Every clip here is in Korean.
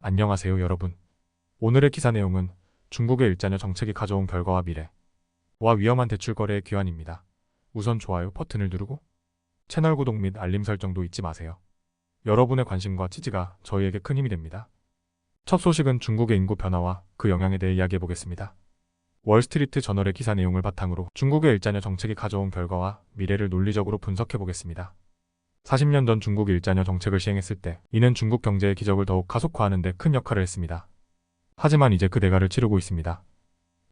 안녕하세요 여러분. 오늘의 기사 내용은 중국의 일자녀 정책이 가져온 결과와 미래와 위험한 대출 거래의 귀환입니다. 우선 좋아요 버튼을 누르고 채널 구독 및 알림 설정도 잊지 마세요. 여러분의 관심과 지지가 저희에게 큰 힘이 됩니다. 첫 소식은 중국의 인구 변화와 그 영향에 대해 이야기해 보겠습니다. 월스트리트 저널의 기사 내용을 바탕으로 중국의 일자녀 정책이 가져온 결과와 미래를 논리적으로 분석해 보겠습니다. 40년 전 중국이 일자녀 정책을 시행했을 때 이는 중국 경제의 기적을 더욱 가속화하는 데 큰 역할을 했습니다. 하지만 이제 그 대가를 치르고 있습니다.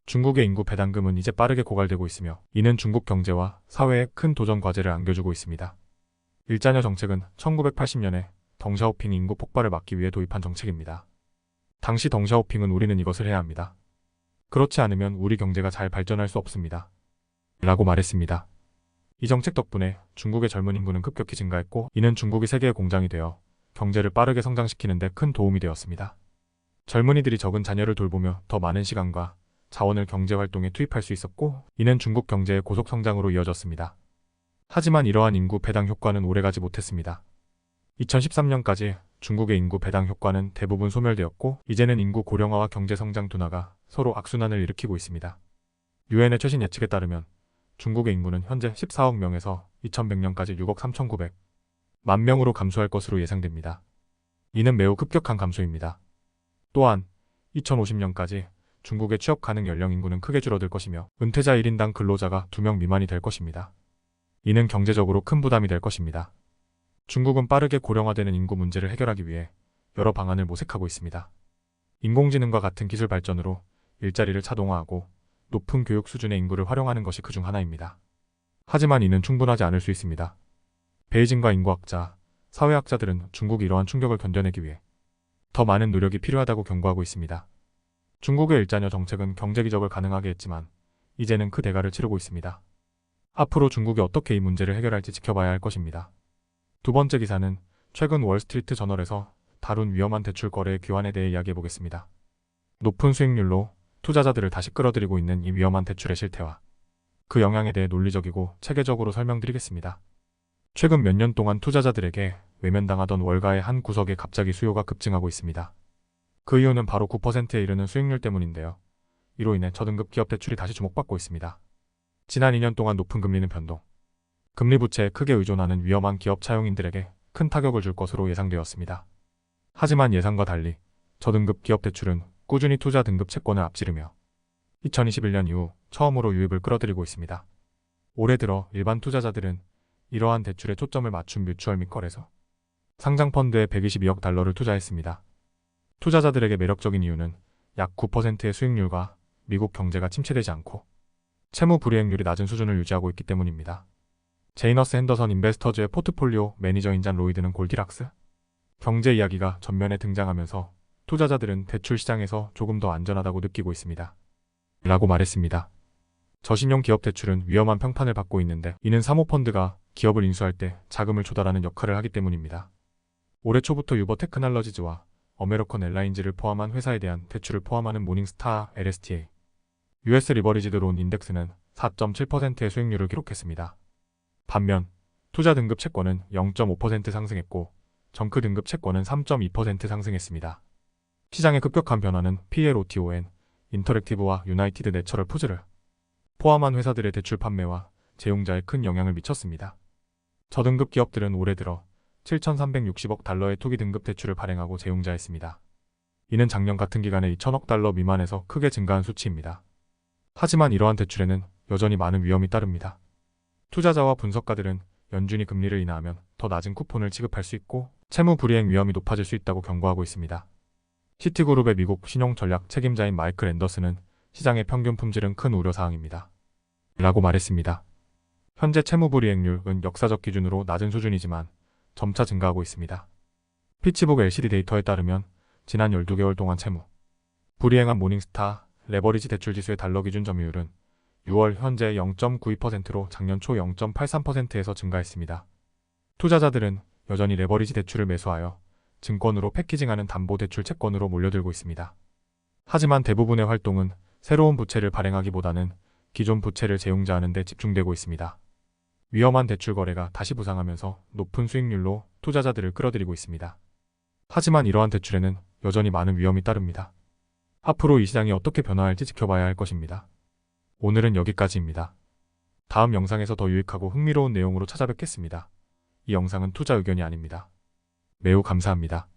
중국의 인구 배당금은 이제 빠르게 고갈되고 있으며 이는 중국 경제와 사회에 큰 도전 과제를 안겨주고 있습니다. 일자녀 정책은 1980년에 덩샤오핑이 인구 폭발을 막기 위해 도입한 정책입니다. 당시 덩샤오핑은 우리는 이것을 해야 합니다. 그렇지 않으면 우리 경제가 잘 발전할 수 없습니다. 라고 말했습니다. 이 정책 덕분에 중국의 젊은 인구는 급격히 증가했고 이는 중국이 세계의 공장이 되어 경제를 빠르게 성장시키는 데 큰 도움이 되었습니다. 젊은이들이 적은 자녀를 돌보며 더 많은 시간과 자원을 경제활동에 투입할 수 있었고 이는 중국 경제의 고속 성장으로 이어졌습니다. 하지만 이러한 인구 배당 효과는 오래가지 못했습니다. 2013년까지 중국의 인구 배당 효과는 대부분 소멸되었고 이제는 인구 고령화와 경제 성장 둔화가 서로 악순환을 일으키고 있습니다. 유엔의 최신 예측에 따르면 중국의 인구는 현재 14억 명에서 2100년까지 6억 3900만 명으로 감소할 것으로 예상됩니다. 이는 매우 급격한 감소입니다. 또한 2050년까지 중국의 취업 가능 연령 인구는 크게 줄어들 것이며 은퇴자 1인당 근로자가 2명 미만이 될 것입니다. 이는 경제적으로 큰 부담이 될 것입니다. 중국은 빠르게 고령화되는 인구 문제를 해결하기 위해 여러 방안을 모색하고 있습니다. 인공지능과 같은 기술 발전으로 일자리를 자동화하고 높은 교육 수준의 인구를 활용하는 것이 그중 하나입니다. 하지만 이는 충분하지 않을 수 있습니다. 베이징과 인구학자, 사회학자들은 중국이 이러한 충격을 견뎌내기 위해 더 많은 노력이 필요하다고 경고하고 있습니다. 중국의 일자녀 정책은 경제 기적을 가능하게 했지만 이제는 그 대가를 치르고 있습니다. 앞으로 중국이 어떻게 이 문제를 해결할지 지켜봐야 할 것입니다. 두 번째 기사는 최근 월스트리트 저널에서 다룬 위험한 대출 거래의 귀환에 대해 이야기해 보겠습니다. 높은 수익률로 투자자들을 다시 끌어들이고 있는 이 위험한 대출의 실태와 그 영향에 대해 논리적이고 체계적으로 설명드리겠습니다. 최근 몇 년 동안 투자자들에게 외면당하던 월가의 한 구석에 갑자기 수요가 급증하고 있습니다. 그 이유는 바로 9%에 이르는 수익률 때문인데요. 이로 인해 저등급 기업 대출이 다시 주목받고 있습니다. 지난 2년 동안 높은 금리는 변동, 금리 부채에 크게 의존하는 위험한 기업 차용인들에게 큰 타격을 줄 것으로 예상되었습니다. 하지만 예상과 달리 저등급 기업 대출은 꾸준히 투자 등급 채권을 앞지르며 2021년 이후 처음으로 유입을 끌어들이고 있습니다. 올해 들어 일반 투자자들은 이러한 대출에 초점을 맞춘 뮤추얼 및 거래소, 상장 펀드에 122억 달러를 투자했습니다. 투자자들에게 매력적인 이유는 약 9%의 수익률과 미국 경제가 침체되지 않고 채무 불이행률이 낮은 수준을 유지하고 있기 때문입니다. 제이너스 핸더선 인베스터즈의 포트폴리오 매니저인 잔 로이드는 골디락스 경제 이야기가 전면에 등장하면서 투자자들은 대출 시장에서 조금 더 안전하다고 느끼고 있습니다. 라고 말했습니다. 저신용 기업 대출은 위험한 평판을 받고 있는데 이는 사모펀드가 기업을 인수할 때 자금을 조달하는 역할을 하기 때문입니다. 올해 초부터 유버 테크놀로지즈와 어메리컨 에ir라인즈를 포함한 회사에 대한 대출을 포함하는 모닝스타 LSTA, US 리버리지드 론 인덱스는 4.7%의 수익률을 기록했습니다. 반면 투자 등급 채권은 0.5% 상승했고 정크 등급 채권은 3.2% 상승했습니다. 시장의 급격한 변화는 PLOTON, 인터랙티브와 유나이티드 내처럴 푸즈를 포함한 회사들의 대출 판매와 제용자에 큰 영향을 미쳤습니다. 저등급 기업들은 올해 들어 7,360억 달러의 투기 등급 대출을 발행하고 제용자했습니다. 이는 작년 같은 기간에 2,000억 달러 미만에서 크게 증가한 수치입니다. 하지만 이러한 대출에는 여전히 많은 위험이 따릅니다. 투자자와 분석가들은 연준이 금리를 인하하면 더 낮은 쿠폰을 지급할 수 있고 채무 불이행 위험이 높아질 수 있다고 경고하고 있습니다. 시티그룹의 미국 신용전략 책임자인 마이클 앤더슨은 시장의 평균 품질은 큰 우려사항입니다. 라고 말했습니다. 현재 채무 불이행률은 역사적 기준으로 낮은 수준이지만 점차 증가하고 있습니다. 피츠북 LCD 데이터에 따르면 지난 12개월 동안 채무 불이행한 모닝스타 레버리지 대출 지수의 달러 기준 점유율은 6월 현재 0.92%로 작년 초 0.83%에서 증가했습니다. 투자자들은 여전히 레버리지 대출을 매수하여 증권으로 패키징하는 담보대출 채권으로 몰려들고 있습니다. 하지만 대부분의 활동은 새로운 부채를 발행하기보다는 기존 부채를 재용자하는 데 집중되고 있습니다. 위험한 대출 거래가 다시 부상하면서 높은 수익률로 투자자들을 끌어들이고 있습니다. 하지만 이러한 대출에는 여전히 많은 위험이 따릅니다. 앞으로 이 시장이 어떻게 변화할지 지켜봐야 할 것입니다. 오늘은 여기까지입니다. 다음 영상에서 더 유익하고 흥미로운 내용으로 찾아뵙겠습니다. 이 영상은 투자 의견이 아닙니다. 매우 감사합니다.